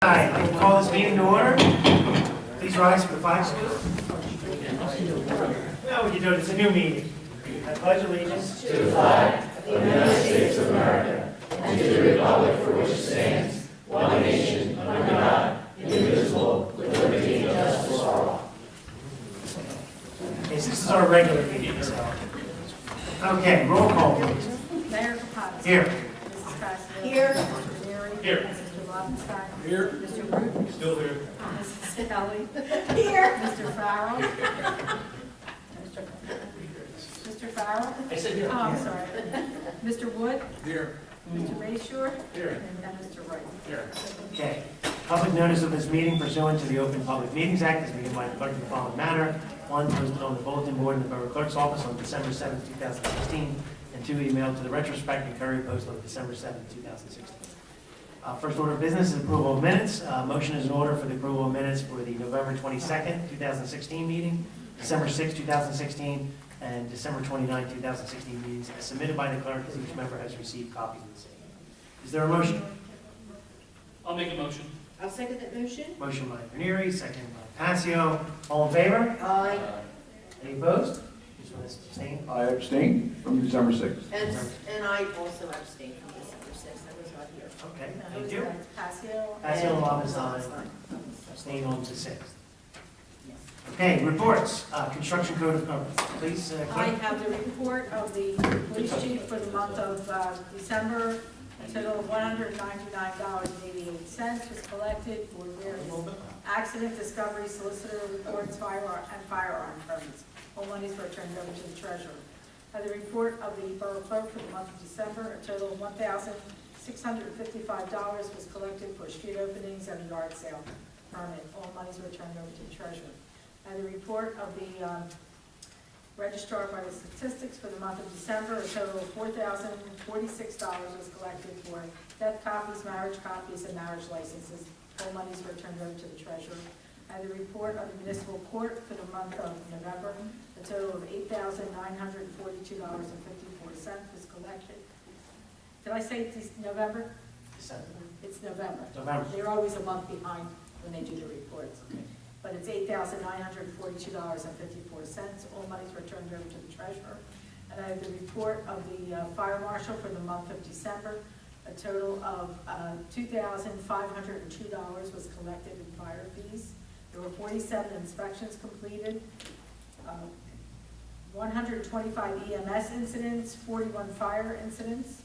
Hi, I will call this meeting to order. Please rise for the flag salute. Now what you do, it's a new meeting. I pledge allegiance to the flag of the United States of America and to the republic for which it stands, one nation, under God, indivisible, with liberty and justice for all. Okay, so this is our regular meeting, so. Okay, roll call, please. Mayor Kapata. Here. Mrs. Cassidy. Here. Mr. Leary. Here. Mr. Robinstein. Here. Mr. Root. Still here. Mrs. Kelly. Here. Mr. Farrell. Mr. Farrell. I said here. Oh, I'm sorry. Mr. Wood. Here. Mr. Rayshore. Here. And Mr. Wright. Here. Okay. Public notice of this meeting pursuant to the Open Public Meetings Act is given by the clerk in the following manner. One, posted on the bulletin board in the Borough Clerk's office on December 7th, 2016, and two, emailed to the Retrospect and Courier Post on December 7th, 2016. First order of business is approval of minutes. Motion is in order for the approval of minutes for the November 22nd, 2016 meeting, December 6th, 2016, and December 29th, 2016 meetings as submitted by the clerk, as each member has received copies of the same. Is there a motion? I'll make a motion. I'll second that motion. Motion by Ranieri, second by Passio. All in favor? Aye. Any opposed? Just want to abstain? I abstain from December 6th. And I also abstain from December 6th. I was not here. Okay, Who thank was you. that? Passio. Passio and Robinstein. Abstain on the 6th. Okay, reports. Construction code of government. Please, I clerk. have the report of the police chief for the month of December. A total of $199.88 was collected for various accident discovery, solicitor reports, firearm permits. All monies were turned over to the treasurer. The report of the borough clerk for the month of December, a total of $1,655 was collected for street openings and a yard sale permit. All monies were turned over to the treasurer. The report of the registrar by the statistics for the month of December, a total of $4,046 was collected for death copies, marriage copies, and marriage licenses. All monies were turned over to the treasurer. The report of the municipal court for the month of November, a total of $8,942.54 was collected. Did I say it's November? December. It's November. November. They're always a month behind when they do the reports. But it's $8,942.54. All monies were turned over to the treasurer. And I have the report of the fire marshal for the month of December. A total of $2,502 was collected in fire fees. There were 47 inspections completed, 125 EMS incidents, 41 fire incidents,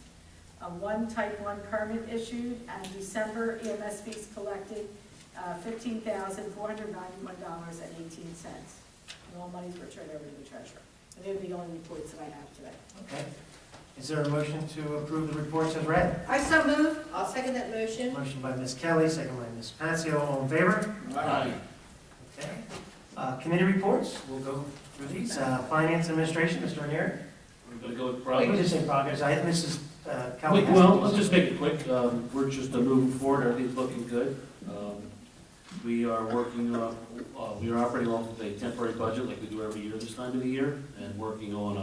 one type 1 permit issued, and December EMS fees collected $15,491.18. And all monies were turned over to the treasurer. And they're the only reports that I have today. Okay. Is there a motion to approve the reports as read? I so move. I'll second that motion. Motion by Ms. Kelly, second by Ms. Passio. All in favor? Aye. Okay. Committee reports. We'll go through these. Finance Administration, Mr. Ranieri. We're going to go with We progress. can just say progress. I have Mrs. Kelly. Well, let's just make it quick. We're just moving forward. Everything's looking good. We are working, we are operating off of a temporary budget like we do every year this time of the year, and working on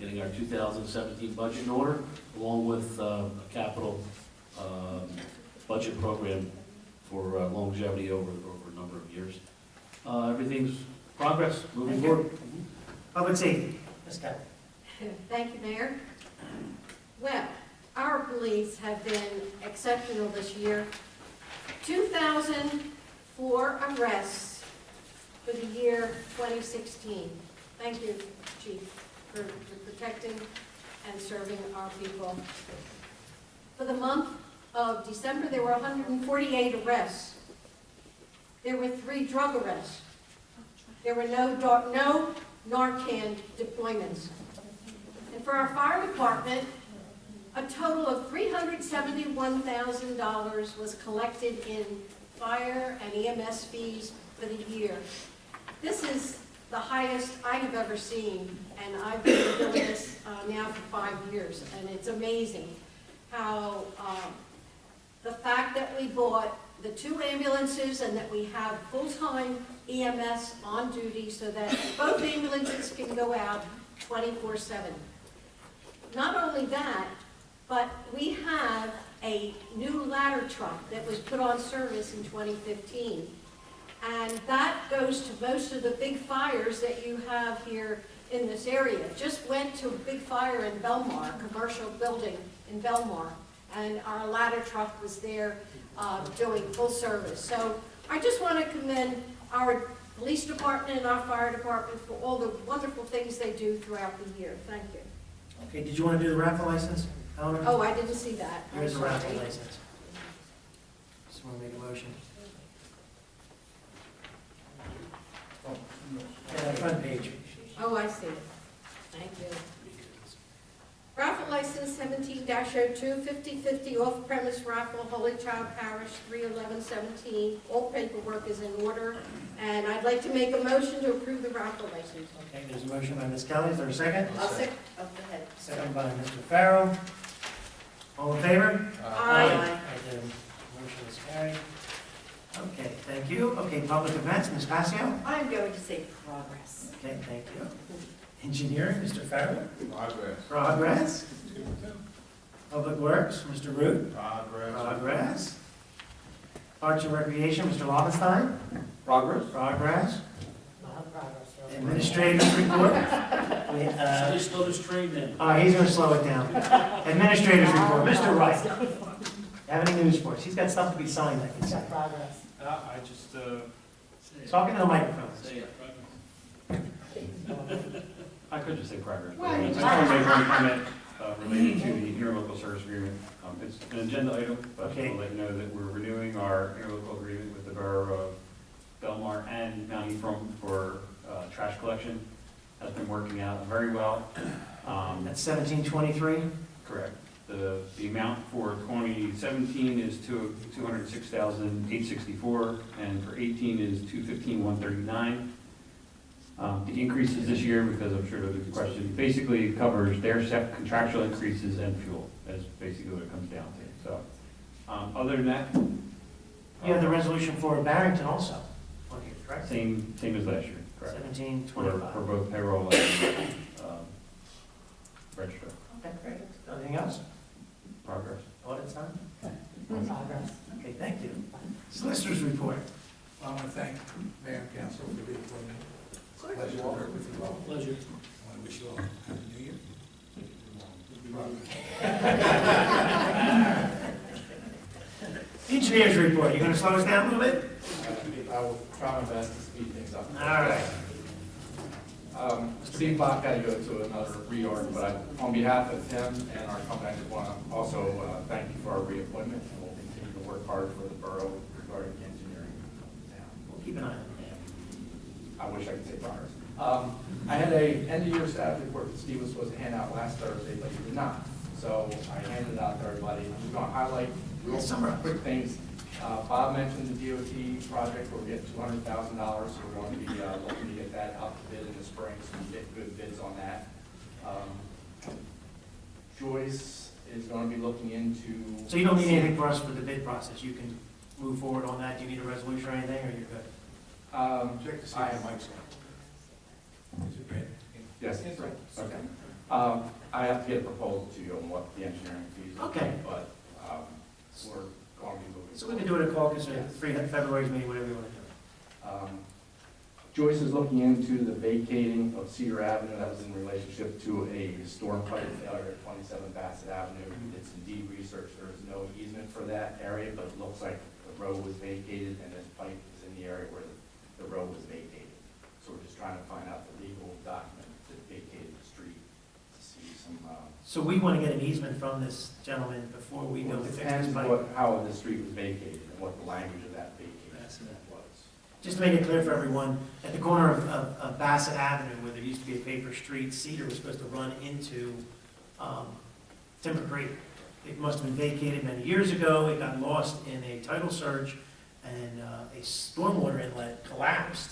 getting our 2017 budget in order, along with a capital budget program for longevity over a number of years. Everything's progress, moving forward. Public Safety, Ms. Kelly. Thank you, Mayor. Well, our police have been exceptional this year. 2,004 arrests for the year 2016. Thank you, Chief, for protecting and serving our people. For the month of December, there were 148 arrests. There were 3 drug arrests. There were no Narcan deployments. And for our fire department, a total of $371,000 was collected in fire and EMS fees for the year. This is the highest I have ever seen, and I've been doing this now for 5 years, and it's amazing how the fact that we bought the 2 ambulances and that we have full-time EMS on duty so that both ambulances can go out 24/7. Not only that, but we have a new ladder truck that was put on service in 2015. And that goes to most of the big fires that you have here in this area. Just went to a big fire in Belmar, a commercial building in Belmar, and our ladder truck was there doing full service. So I just want to commend our police department and our fire department for all the wonderful things they do throughout the year. Thank you. Okay, did you want to do the raffle license, Eleanor? Oh, I didn't see that. I'm Here's the raffle sorry. license. Just want to make a motion. Yeah, that front page. Oh, I see it. Thank you. Raffle license 17-02, 50/50 off-premise raffle, Holy Child Parish, 3/11/17. All paperwork is in order, and I'd like to make a motion to approve the raffle license. Okay, there's a motion by Ms. Kelly, is there a second? I'll go ahead. Second by Mr. Farrell. All in favor? Aye. Right, the motion is carried. Okay, thank you. Okay, public events, Ms. Passio? I'm going to say progress. Okay, thank you. Engineering, Mr. Farrell? Progress. Progress. Public Works, Mr. Root? Progress. Progress. Arts and Recreation, Mr. Lobenstein? Progress. Progress. Progress. Administrators report. Somebody slow this train then. He's gonna slow it down. Administrators report, Mr. Wright. Have any news for us? He's got stuff to be signed, I can say. Progress. I just, Talking to the microphone. Say it. I could just say progress. Well, I you just want to make one comment related to the interlocal service agreement. It's an agenda item, but Okay. I'll let you know that we're renewing our interlocal agreement with the Borough of Belmar and Mount Ephraim for trash collection. Has been working out very well. That's 1723. Correct. The amount for 2017 is $206,864, and for 18 is $215,139. The increases this year, because I'm sure there'll be a question, basically covers their set contractual increases and fuel. That's basically what it comes down to. So, other than that, You have the resolution for Barrington also, on here, correct? same as last year, correct? 1725. For both payroll and register. Okay, great. Anything else? Progress. Audit's done? Progress. Okay, thank you. Solicitors report. I want to thank Mayor and Council for the appointment. Pleasure to work with you all. Pleasure. I want to wish you all a happy new year. Engineers report. You gonna slow us down a little bit? I will try my best to speed things up. All right. Steve Block had to go to another reorg, but on behalf of him and our company, I just want to also thank you for our reappointment, and we'll continue to work hard for the borough regarding the engineering of the town. We'll keep an eye on it. I wish I could say progress. I had a end-of-year status report that Steve was supposed to hand out last Thursday, but he did not. So I handed it out to everybody. I'm just going to highlight real quick things. Bob mentioned the DOT project where we get $200,000, so we're going to be looking to get that out to bid in the spring, so we get good bids on that. Joyce is going to be looking into. So you don't need anything for us for the bid process? You can move forward on that? Do you need a resolution or anything, or you're good? Check to see I if am. the mic's on. Is it red? Yes, Yes, right, sir. okay. I have to get a proposal to you on what the engineering fees are. Okay. But we're going to be moving. So we can do it at caucus or February's meeting, whatever you want to do. Joyce is looking into the vacating of Cedar Avenue. That was in relationship to a storm pipe failure at 27 Bassett Avenue. We did some deed research. There is no easement for that area, but it looks like the road was vacated and this pipe is in the area where the road was vacated. So we're just trying to find out the legal document that vacated the street to see some. So we want to get an easement from this gentleman before we go Well, to it fix depends this pipe. how the street was vacated and what the language of that vacation was. Just to make it clear for everyone, at the corner of Bassett Avenue, where there used to be a paper street, Cedar was supposed to run into Timber Creek. It must have been vacated many years ago. It got lost in a title search, and a stormwater inlet collapsed.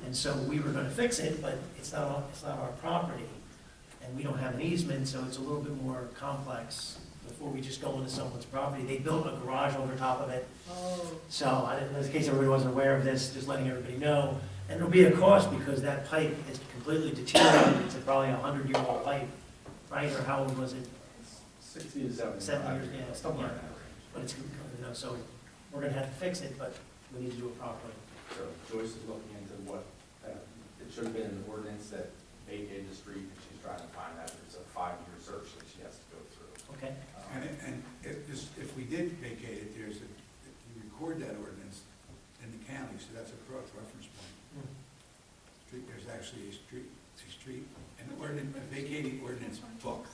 And so we were going to fix it, but it's not our property, and we don't have an easement, so it's a little bit more complex before we just go into someone's property. They built a garage over top of it. So, in case everybody wasn't aware of this, just letting everybody know. And it'll be a cost because that pipe is completely deteriorated. It's probably a 100-year-old pipe, right? Or how old was it? 60 to 70. 70 years, yeah, something like that. but it's, so we're gonna have to fix it, but we need to do it properly. So Joyce is looking into what, it should have been an ordinance that vacated the street, and she's trying to find that. It's a 5-year search that she has to go through. Okay? And if we did vacate it, you record that ordinance in the county, so that's a cross-reference point. There's actually a street, a vacating ordinance book.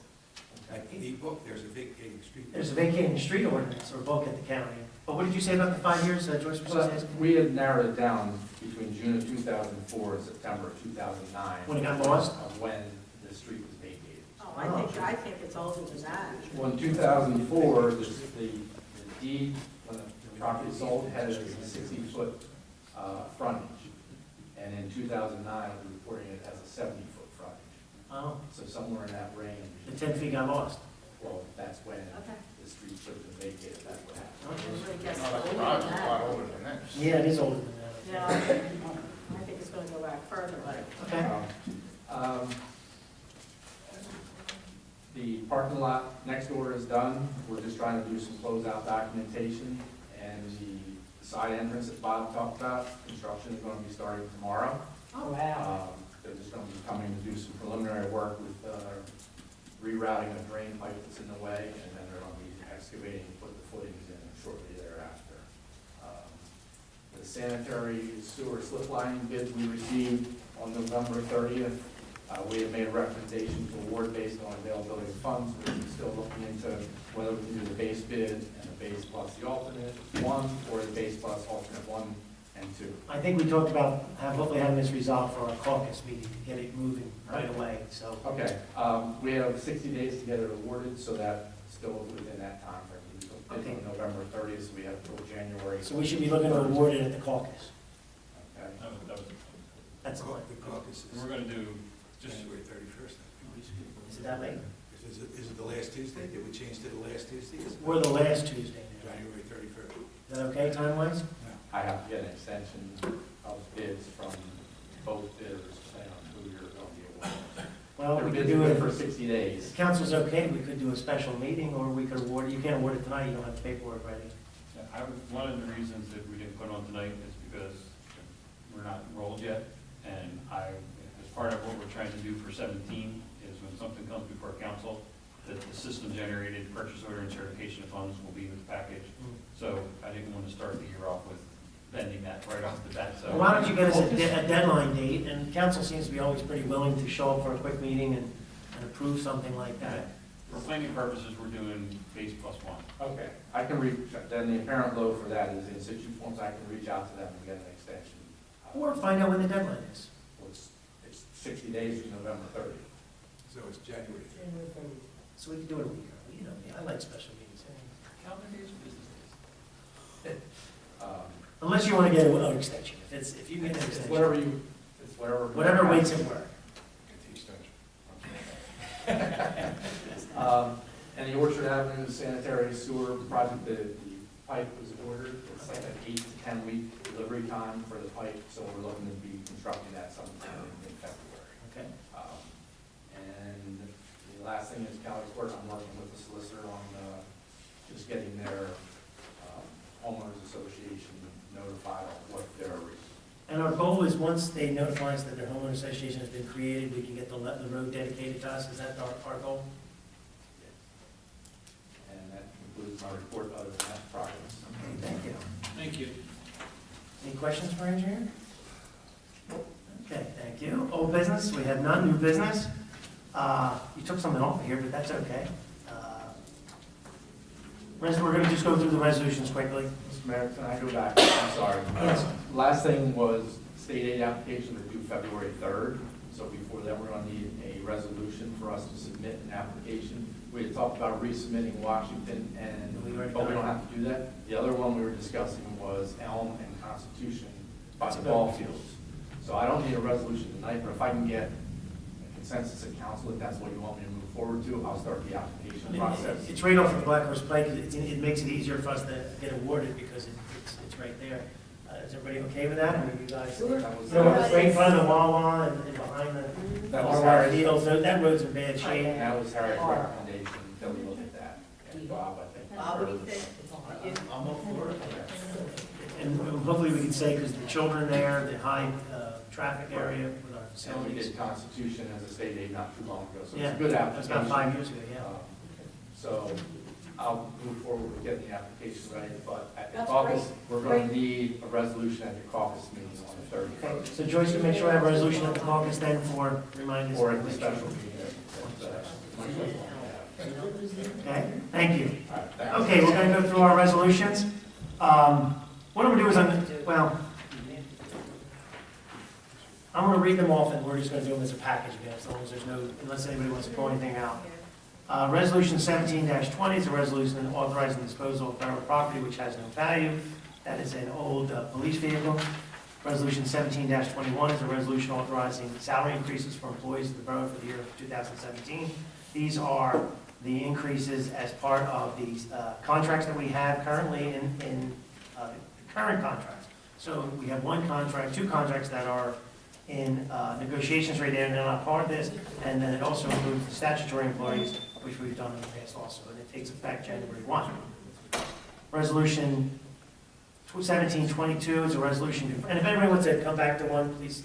Like the book, there's a vacating street. There's a vacating street ordinance or book at the county. But what did you say about the 5 years, Joyce was just asking? We had narrowed it down between June of 2004 and September of 2009. When it got lost? Of when the street was vacated. Oh, I think it's older than that. Well, in 2004, the deed, when the property sold, had a 60-foot frontage. And in 2009, we were reporting it as a 70-foot frontage. Oh, So somewhere in that range, the 10 feet got lost. well, that's when Okay. the street should have been vacated, that's what happened. I guess No, it's the older garage than is a that. lot older than that. Yeah, it is older than that. Yeah, I think it's gonna go back further, but. Okay. The parking lot next door is done. We're just trying to do some closeout documentation. And the side entrance that Bob talked about, construction is going to be starting tomorrow. Oh, wow. They're just going to be coming to do some preliminary work with rerouting a drain pipe that's in the way, and then they're going to be excavating and put the footings in shortly thereafter. The sanitary sewer slip lining bids we received on November 30th, we have made a recommendation to award based on availability of funds. We're still looking into whether we can do the base bid and the base plus the alternate one, or the base plus alternate 1 and 2. I think we talked about hopefully having this resolved for our caucus meeting to get it moving right away, so. Okay, we have 60 days to get it awarded, so that still is within that time frame. We took bids on November 30th, so we have till January. So we should be looking to award it at the caucus. Okay. That's all. The caucus is We're gonna do January 31st. Is it that late? Is it the last Tuesday? Did we change to the last Tuesday? We're the last Tuesday now. January 31st. Is that okay, time-wise? I have to get an extension of bids from both bidders, depending on who you're going to be awarding. Well, Their we could bids are do good it, for 60 days. if council's okay, we could do a special meeting, or we could award it, you can't award it tonight, you don't have the paperwork ready. One of the reasons that we didn't put on tonight is because we're not enrolled yet, and as part of what we're trying to do for 17 is when something comes before council, that the system-generated purchase order and certification of funds will be in the package. So I didn't want to start the year off with bending that right off the bat, so. Well, why don't you get us a deadline date, and council seems to be always pretty willing to show up for a quick meeting and approve something like that. For planning purposes, we're doing base plus 1. Okay, I can reach, then the apparent low for that is in situ forms, I can reach out to them and get an extension. Or find out when the deadline is. Well, it's 60 days to November 30th. So it's January 30th. So we can do it a week early, you know, I like special meetings. Calendar days or business days? Unless you want to get an extension, if you get an It's extension. whatever Whatever makes it work. And the Orchard Avenue sanitary sewer project, the pipe was ordered. It's like an 8 to 10 week delivery time for the pipe, so we're looking to be constructing that sometime in February. Okay. And the last thing is county court. I'm working with the solicitor on just getting their homeowners association notified on what their And our goal is, once they notify us that their homeowner association has been created, we can get the road dedicated to us, is that our goal? and that concludes my report other than that progress. Okay, thank you. Thank you. Any questions for engineer? Okay, thank you. Old business, we have none. New business. You took something off of here, but that's okay. We're going to just go through the resolutions quickly. Mr. Mayor, can I go back? I'm sorry. Yes. Last thing was state aid applications are due February 3rd. So before that, we're going to need a resolution for us to submit an application. We had talked about resubmitting Washington, but we don't have to do that. The other one we were discussing was Elm and Constitution by the ball fields. So I don't need a resolution tonight, but if I can get a consensus at council, if that's what you want me to move forward to, I'll start the application process. It's right off of the Black Horse Pike. It makes it easier for us to get awarded because it's right there. Is everybody okay with that? I mean, you guys, Sure. That was, it's right in front of the Wawa and behind That the was RY Harry's. fields. That road's in bad shape. that was Harry's recommendation, that we look at that. And Bob, I think. Bob, what do you think? I'm all for it. And hopefully we can say, because the children there, the high traffic area with our And we facilities. did Constitution as a state aid not too long ago, so it's Yeah, a good that's application. about 5 years ago, yeah. So I'll move forward with getting the application ready, but at the That's caucus, we're going Great. to need a resolution at the caucus meeting on the Okay, 31st. so Joyce can make sure I have a resolution at the caucus then for reminders. Or at the special meeting. Okay, thank you. All right, thanks. Okay, we're gonna go through our resolutions. What I'm gonna do is I'm gonna read them off and we're just gonna do them as a package again, as long as there's no, unless anybody wants to pull anything out. Resolution 17-20 is a resolution authorizing disposal of borough property which has no value. That is an old police vehicle. Resolution 17-21 is a resolution authorizing salary increases for employees of the borough for the year 2017. These are the increases as part of the contracts that we have currently in the current contracts. So we have one contract, two contracts that are in negotiations right there, and they're not part of this. And then it also includes the statutory employees, which we've done in the past also, and it takes effect January 1. Resolution 1722 is a resolution, and if anybody wants to come back to one, please,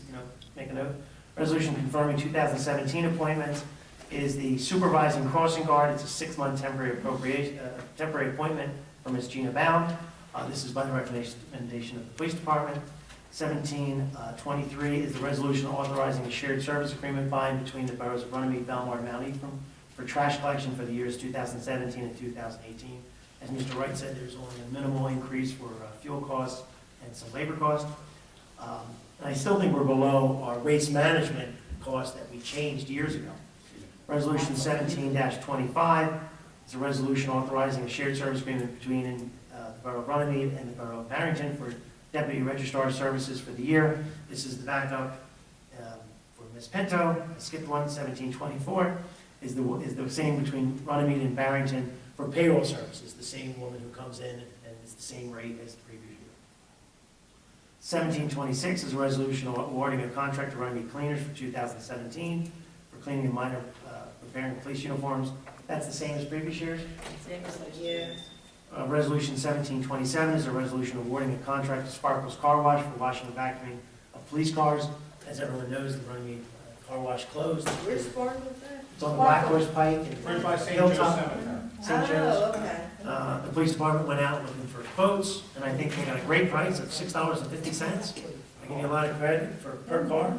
make a note. Resolution confirming 2017 appointments is the supervising crossing guard. It's a 6-month temporary appointment for Ms. Gina Bound. This is by the recommendation of the police department. 1723 is the resolution authorizing a shared service agreement by and between the boroughs of Runnemede, Belmar, and Mount Ephraim for trash collection for the years 2017 and 2018. As Mr. Wright said, there's only a minimal increase for fuel costs and some labor costs. And I still think we're below our waste management cost that we changed years ago. Resolution 17-25 is a resolution authorizing a shared service agreement between the Borough of Runnemede and the Borough of Barrington for Deputy Registrar Services for the year. This is the backup for Ms. Pinto. I skipped one. 1724 is the same between Runnemede and Barrington for payroll services, the same woman who comes in and it's the same rate as the previous year. 1726 is a resolution awarding a contract to Runnemede Cleaners for 2017 for cleaning and minor repairing police uniforms. That's the same as previous years. Same as last year. Resolution 1727 is a resolution awarding a contract to Sparkle's Car Wash for washing and vacuuming of police cars. As everyone knows, the Runnemede car wash closed. Where's Spark with that? It's on the Black Horse Pike. in Right by St. Joe's Hilltop. Cemetery. St. Joe's. Oh, okay. The police department went out looking for quotes, and I think they got a great price of $6.50. I give you a lot of credit for per car.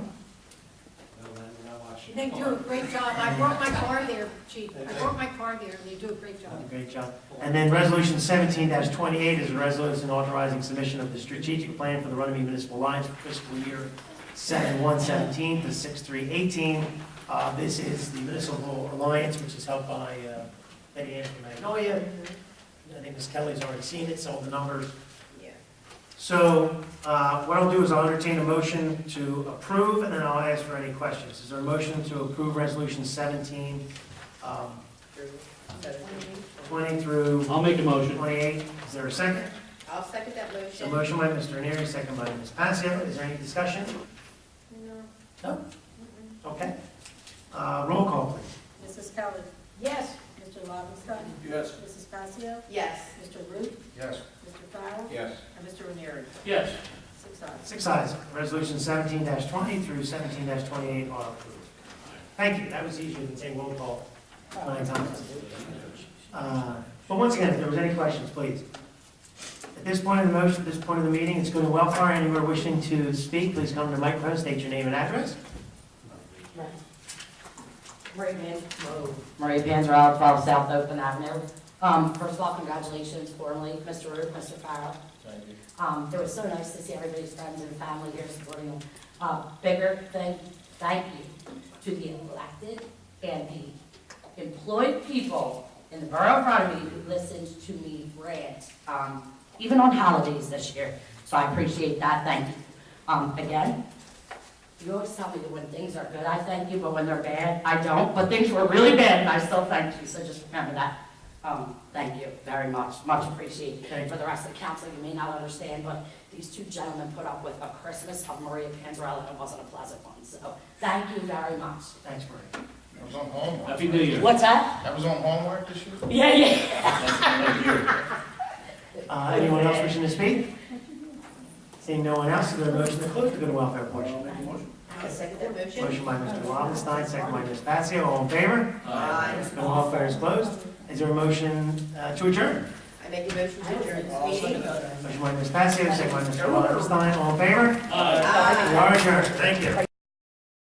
They do a great job. I brought my car there, Chief. I brought my car there, and they do a great job. Great job. And then Resolution 17-28 is a resolution authorizing submission of the strategic plan for the Runnemede Municipal Lines for fiscal year 7/1/17 to 6/3/18. This is the Municipal Alliance, which is helped by Betty Ann from Magnolia. I think Ms. Kelly's already seen it, so the numbers. Yeah. So what I'll do is I'll entertain a motion to approve, and then I'll ask for any questions. Is there a motion to approve Resolution 17, 20 through I'll make a motion. 28? Is there a second? I'll second that So motion. motion by Mr. Neary, second by Ms. Passio. Is there any discussion? No? Okay. Roll call, please. Mrs. Kelly. Yes. Mr. Lobenstein. Yes. Mrs. Passio. Yes. Mr. Root. Yes. Mr. Farrell. Yes. And Mr. Ranieri. Yes. 6 ayes. 6 ayes. Resolution 17-20 through 17-28 are approved. Thank you. That was easier than saying roll call 9 times. But once again, if there was any questions, please. At this point of the motion, at this point of the meeting, it's going to welfare. Anyone wishing to speak, please come to the microphone, state your name and address. Maria Panzerella, 12 South Oakland Avenue. First of all, congratulations formally, Mr. Root, Mr. Farrell. It was so nice to see everybody's friends and family here supporting them. Bigger thing, thank you to the elected and the employed people in the borough of Runnemede who listened to me rant, even on holidays this year. So I appreciate that, thank you. Again, you always tell me that when things are good, I thank you, but when they're bad, I don't. But things were really bad, and I still thank you, so just remember that. Thank you very much, much appreciated. Thank you. For the rest of the council, you may not understand, but these two gentlemen put up with a Christmas of Maria Panzerella, and it wasn't a pleasant one. So thank you very much. Thanks, Maria. That was on Hallmark. Happy New Year. What's that? That was on Hallmark this year? Yeah, yeah. Thank you. Anyone else wishing to speak? Seeing no one else, is there a motion to close the good and welfare portion? I'll second that motion. Motion by Mr. Lobenstein, second by Ms. Passio, all in favor? Aye. Good and welfare is closed. Is there a motion to adjourn? I make a motion to adjourn this meeting. Motion by Ms. Passio, second by Mr. Lobenstein, all in favor? Aye. We are adjourned, thank you.